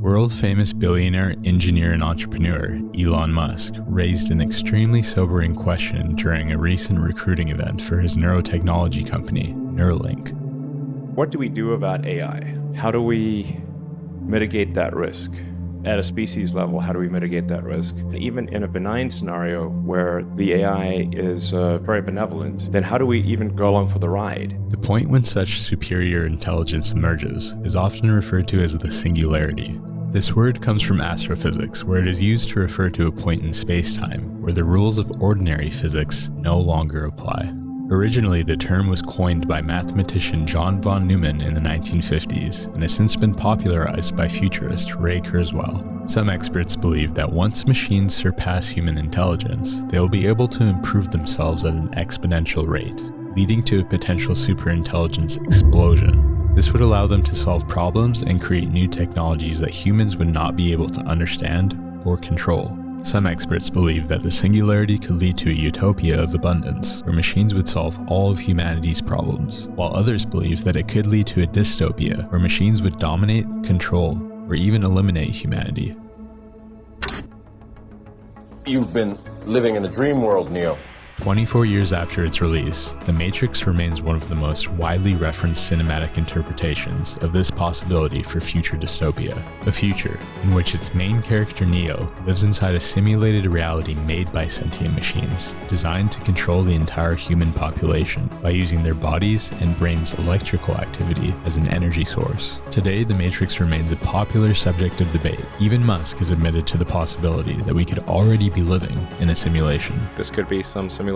World-famous billionaire, engineer, and entrepreneur Elon Musk raised an extremely sobering question during a recent recruiting event for his neurotechnology company, Neuralink. What do we do about AI? How do we mitigate that risk? At a species level, how do we mitigate that risk? And even in a benign scenario where the AI is very benevolent, then how do we even go along for the ride? The point when such superior intelligence emerges is often referred to as the singularity. This word comes from astrophysics, where it is used to refer to a point in space-time where the rules of ordinary physics no longer apply. Originally, the term was coined by mathematician John von Neumann in the 1950s and has since been popularized by futurist Ray Kurzweil. Some experts believe that once machines surpass human intelligence, they will be able to improve themselves at an exponential rate, leading to a potential superintelligence explosion. This would allow them to solve problems and create new technologies that humans would not be able to understand or control. Some experts believe that the singularity could lead to a utopia of abundance, where machines would solve all of humanity's problems, while others believe that it could lead to a dystopia, where machines would dominate, control, or even eliminate humanity. You've been living in a dream world, Neo. 24 years after its release, The Matrix remains one of the most widely referenced cinematic interpretations of this possibility for future dystopia, a future in which its main character Neo lives inside a simulated reality made by sentient machines, designed to control the entire human population by using their bodies and brains' electrical activity as an energy source. Today, The Matrix remains a popular subject of debate. Even Musk has admitted to the possibility that we could already be living in a simulation. This could be some simulation.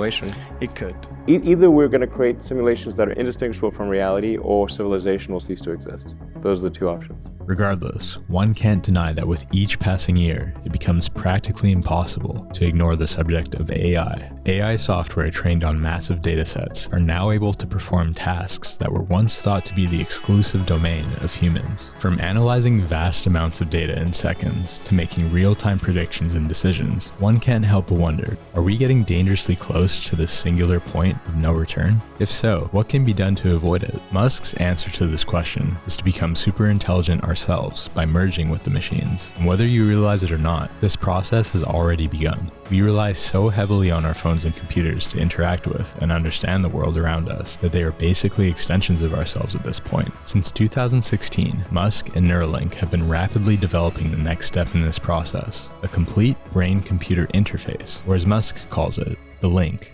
It could. Either we're going to create simulations that are indistinguishable from reality, or civilization will cease to exist. Those are the two options. Regardless, one can't deny that with each passing year, it becomes practically impossible to ignore the subject of AI. AI software trained on massive datasets are now able to perform tasks that were once thought to be the exclusive domain of humans. From analyzing vast amounts of data in seconds to making real-time predictions and decisions, one can't help but wonder, are we getting dangerously close to this singular point of no return? If so, what can be done to avoid it? Musk's answer to this question is to become super intelligent ourselves by merging with the machines. And whether you realize it or not, this process has already begun. We rely so heavily on our phones and computers to interact with and understand the world around us that they are basically extensions of ourselves at this point. Since 2016, Musk and Neuralink have been rapidly developing the next step in this process, a complete brain-computer interface, or as Musk calls it, the link.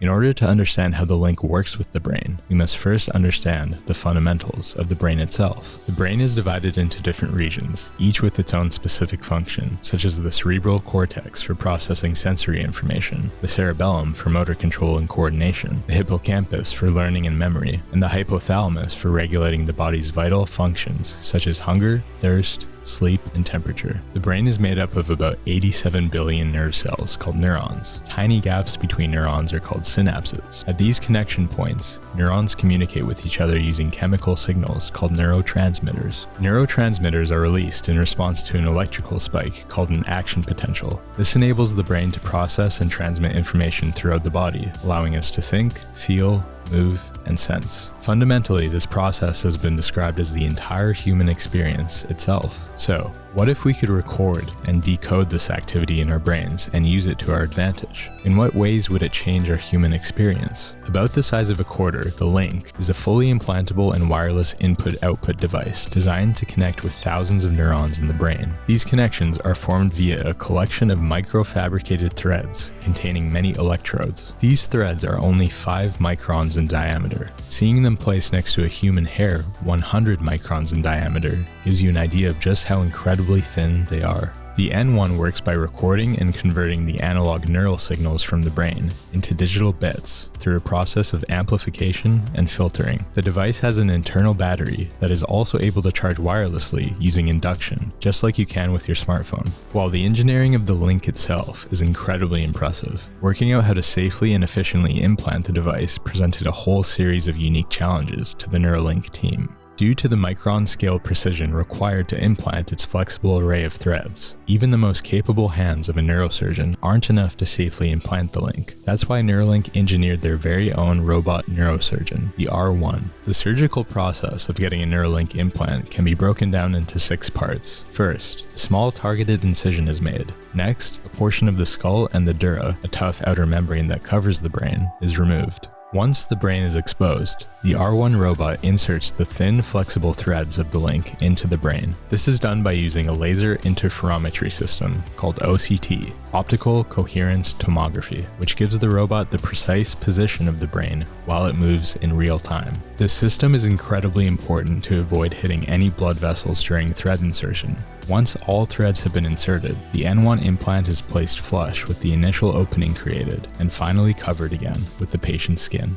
In order to understand how the link works with the brain, we must first understand the fundamentals of the brain itself. The brain is divided into different regions, each with its own specific function, such as the cerebral cortex for processing sensory information, the cerebellum for motor control and coordination, the hippocampus for learning and memory, and the hypothalamus for regulating the body's vital functions, such as hunger, thirst, sleep, and temperature. The brain is made up of about 87 billion nerve cells called neurons. Tiny gaps between neurons are called synapses. At these connection points, neurons communicate with each other using chemical signals called neurotransmitters. Neurotransmitters are released in response to an electrical spike called an action potential. This enables the brain to process and transmit information throughout the body, allowing us to think, feel, move, and sense. Fundamentally, this process has been described as the entire human experience itself. So, what if we could record and decode this activity in our brains and use it to our advantage? In what ways would it change our human experience? About the size of a quarter, the Link is a fully implantable and wireless input-output device designed to connect with thousands of neurons in the brain. These connections are formed via a collection of microfabricated threads containing many electrodes. These threads are only 5 microns in diameter. Seeing them placed next to a human hair 100 microns in diameter gives you an idea of just how incredibly thin they are. The N1 works by recording and converting the analog neural signals from the brain into digital bits through a process of amplification and filtering. The device has an internal battery that is also able to charge wirelessly using induction, just like you can with your smartphone. While the engineering of the Link itself is incredibly impressive, working out how to safely and efficiently implant the device presented a whole series of unique challenges to the Neuralink team. due to the micron-scale precision required to implant its flexible array of threads. Even the most capable hands of a neurosurgeon aren't enough to safely implant the link. That's why Neuralink engineered their very own robot neurosurgeon, the R1. The surgical process of getting a Neuralink implant can be broken down into 6 parts. First, a small targeted incision is made. Next, a portion of the skull and the dura, a tough outer membrane that covers the brain, is removed. Once the brain is exposed, the R1 robot inserts the thin, flexible threads of the link into the brain. This is done by using a laser interferometry system called OCT, optical coherence tomography, which gives the robot the precise position of the brain while it moves in real time. This system is incredibly important to avoid hitting any blood vessels during thread insertion. Once all threads have been inserted, the N1 implant is placed flush with the initial opening created and finally covered again with the patient's skin.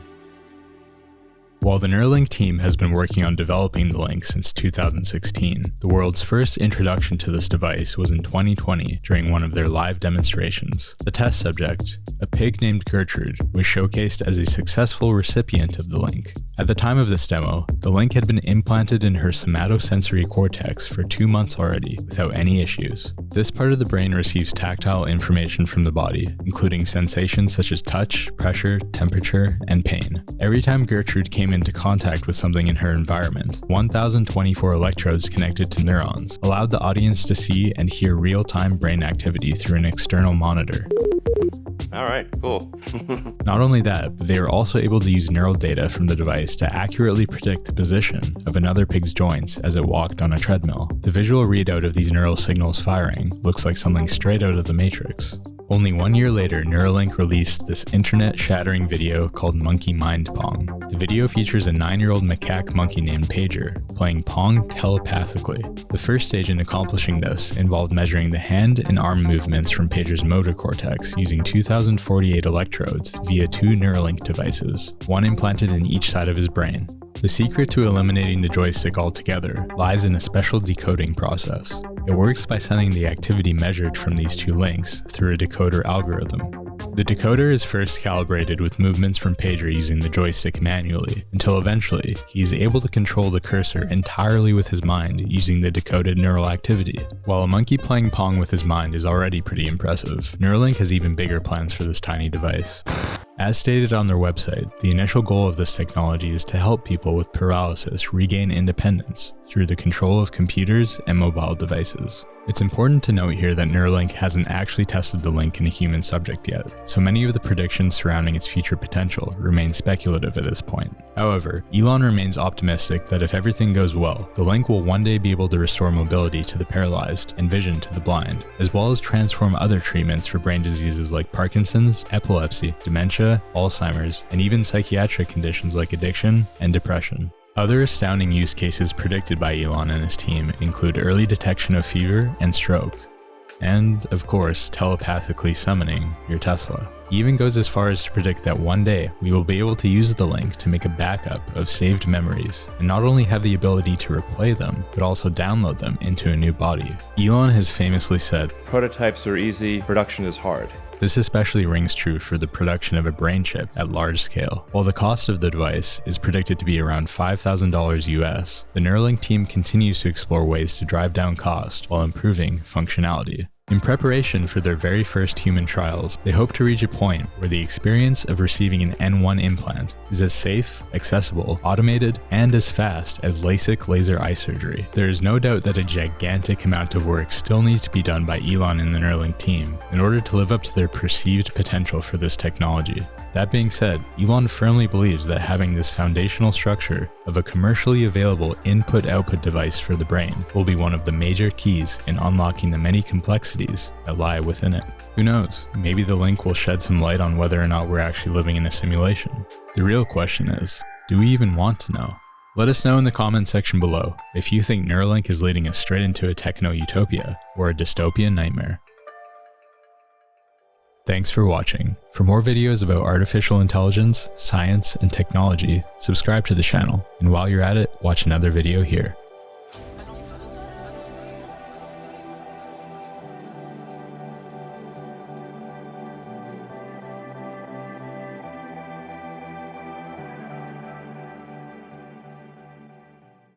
While the Neuralink team has been working on developing the link since 2016, the world's first introduction to this device was in 2020 during one of their live demonstrations. The test subject, a pig named Gertrude, was showcased as a successful recipient of the link. At the time of this demo, the link had been implanted in her somatosensory cortex for 2 months already without any issues. This part of the brain receives tactile information from the body, including sensations such as touch, pressure, temperature, and pain. Every time Gertrude came into contact with something in her environment, 1,024 electrodes connected to neurons allowed the audience to see and hear real-time brain activity through an external monitor. All right, cool. Not only that, but they were also able to use neural data from the device to accurately predict the position of another pig's joints as it walked on a treadmill. The visual readout of these neural signals firing looks like something straight out of the Matrix. Only 1 year later, Neuralink released this internet-shattering video called Monkey Mind Pong. The video features a 9-year-old macaque monkey named Pager playing Pong telepathically. The first stage in accomplishing this involved measuring the hand and arm movements from Pager's motor cortex using 2,048 electrodes via 2 Neuralink devices, one implanted in each side of his brain. The secret to eliminating the joystick altogether lies in a special decoding process. It works by sending the activity measured from these 2 links through a decoder algorithm. The decoder is first calibrated with movements from Pager using the joystick manually, until eventually he is able to control the cursor entirely with his mind using the decoded neural activity. While a monkey playing Pong with his mind is already pretty impressive, Neuralink has even bigger plans for this tiny device. As stated on their website, the initial goal of this technology is to help people with paralysis regain independence through the control of computers and mobile devices. It's important to note here that Neuralink hasn't actually tested the link in a human subject yet, so many of the predictions surrounding its future potential remain speculative at this point. However, Elon remains optimistic that if everything goes well, the link will one day be able to restore mobility to the paralyzed and vision to the blind, as well as transform other treatments for brain diseases like Parkinson's, epilepsy, dementia, Alzheimer's, and even psychiatric conditions like addiction and depression. Other astounding use cases predicted by Elon and his team include early detection of fever and stroke, and, of course, telepathically summoning your Tesla. He even goes as far as to predict that one day we will be able to use the link to make a backup of saved memories, and not only have the ability to replay them, but also download them into a new body. Elon has famously said, Prototypes are easy, production is hard. This especially rings true for the production of a brain chip at large scale. While the cost of the device is predicted to be around $5,000 US, the Neuralink team continues to explore ways to drive down cost while improving functionality. In preparation for their very first human trials, they hope to reach a point where the experience of receiving an N1 implant is as safe, accessible, automated, and as fast as LASIK laser eye surgery. There is no doubt that a gigantic amount of work still needs to be done by Elon and the Neuralink team in order to live up to their perceived potential for this technology. That being said, Elon firmly believes that having this foundational structure of a commercially available input-output device for the brain will be one of the major keys in unlocking the many complexities that lie within it. Who knows, maybe the link will shed some light on whether or not we're actually living in a simulation. The real question is, do we even want to know? Let us know in the comments section below if you think Neuralink is leading us straight into a techno-utopia or a dystopian nightmare. Thanks for watching. For more videos about artificial intelligence, science, and technology, subscribe to the channel, and while you're at it, watch another video here.